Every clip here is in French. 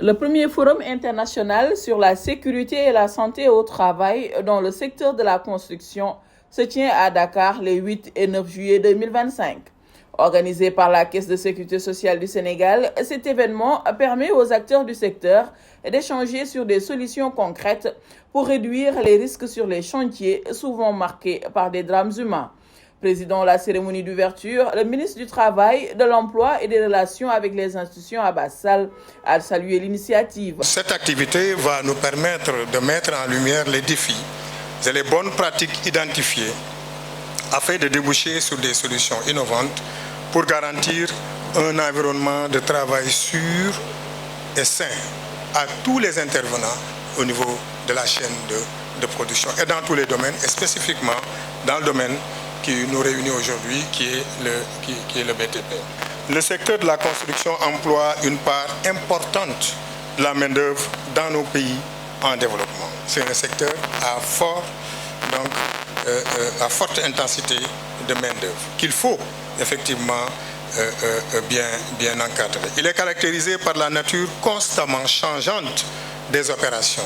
Le premier forum international sur la sécurité et la santé au travail dans le secteur de la construction se tient à Dakar les 8 et 9 juillet 2025. Organisé par la Caisse de sécurité sociale du Sénégal, cet événement permet aux acteurs du secteur d'échanger sur des solutions concrètes pour réduire les risques sur les chantiers souvent marqués par des drames humains. Président de la cérémonie d'ouverture, le ministre du Travail, de l'Emploi et des Relations avec les institutions Abbas Sall a salué l'initiative. Cette activité va nous permettre de mettre en lumière les défis et les bonnes pratiques identifiées afin de déboucher sur des solutions innovantes pour garantir un environnement de travail sûr et sain à tous les intervenants au niveau de la chaîne de production et dans tous les domaines, et spécifiquement dans le domaine qui nous réunit aujourd'hui, qui est le BTP. Le secteur de la construction emploie une part importante de la main-d'œuvre dans nos pays en développement. C'est un secteur à forte intensité de main-d'œuvre qu'il faut effectivement bien encadrer. Il est caractérisé par la nature constamment changeante des opérations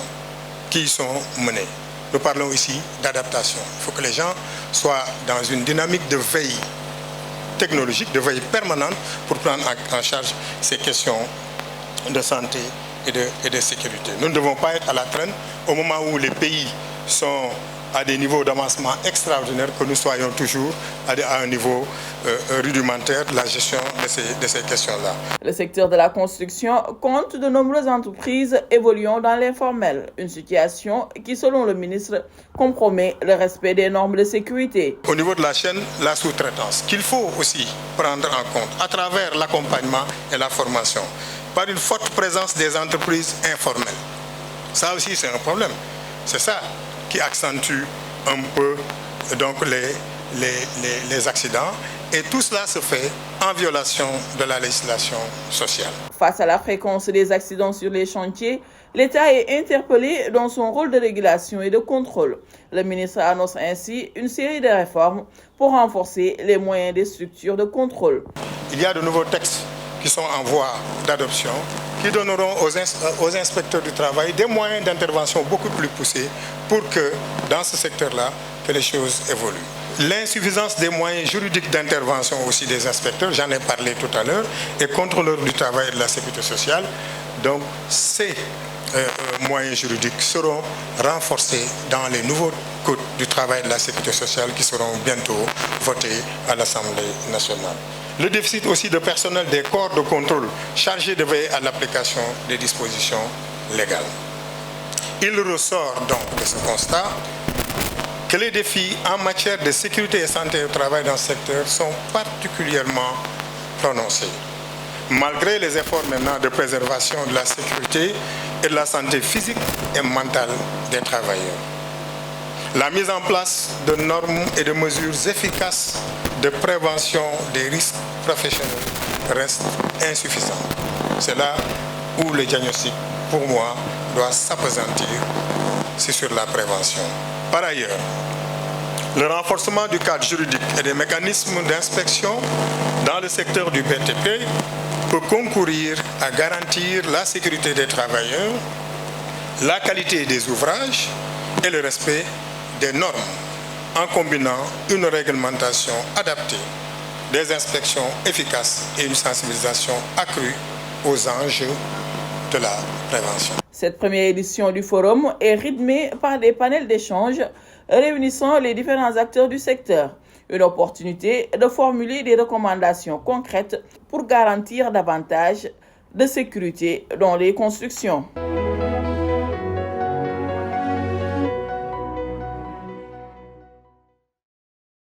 qui y sont menées. Nous parlons ici d'adaptation. Il faut que les gens soient dans une dynamique de veille technologique, de veille permanente pour prendre en charge ces questions de santé et de sécurité. Nous ne devons pas être à la traîne au moment où les pays sont à des niveaux d'avancement extraordinaires, que nous soyons toujours à un niveau rudimentaire de la gestion de ces questions-là. Le secteur de la construction compte de nombreuses entreprises évoluant dans l'informel, une situation qui, selon le ministre, compromet le respect des normes de sécurité. Au niveau de la chaîne, la sous-traitance, qu'il faut aussi prendre en compte à travers l'accompagnement et la formation, par une forte présence des entreprises informelles. Ça aussi, c'est un problème. C'est ça qui accentue un peu donc les accidents, et tout cela se fait en violation de la législation sociale. Face à la fréquence des accidents sur les chantiers, l'État est interpellé dans son rôle de régulation et de contrôle. Le ministre annonce ainsi une série de réformes pour renforcer les moyens des structures de contrôle. Il y a de nouveaux textes qui sont en voie d'adoption, qui donneront aux inspecteurs du travail des moyens d'intervention beaucoup plus poussés pour que, dans ce secteur-là, que les choses évoluent. L'insuffisance des moyens juridiques d'intervention aussi des inspecteurs, j'en ai parlé tout à l'heure, et contrôleurs du travail et de la sécurité sociale. Donc, ces moyens juridiques seront renforcés dans les nouveaux codes du travail et de la sécurité sociale qui seront bientôt votés à l'Assemblée nationale. Le déficit aussi de personnel des corps de contrôle chargés de veiller à l'application des dispositions légales. Il ressort donc de ce constat que les défis en matière de sécurité et santé au travail dans ce secteur sont particulièrement prononcés. Malgré les efforts maintenant de préservation de la sécurité et de la santé physique et mentale des travailleurs. La mise en place de normes et de mesures efficaces de prévention des risques professionnels reste insuffisante. C'est là où le diagnostic, pour moi, doit s'appesantir, c'est sur la prévention. Par ailleurs, le renforcement du cadre juridique et des mécanismes d'inspection dans le secteur du BTP peut concourir à garantir la sécurité des travailleurs, la qualité des ouvrages et le respect des normes, en combinant une réglementation adaptée, des inspections efficaces et une sensibilisation accrue aux enjeux de la prévention. Cette première édition du forum est rythmée par des panels d'échange réunissant les différents acteurs du secteur. Une opportunité de formuler des recommandations concrètes pour garantir davantage de sécurité dans les constructions.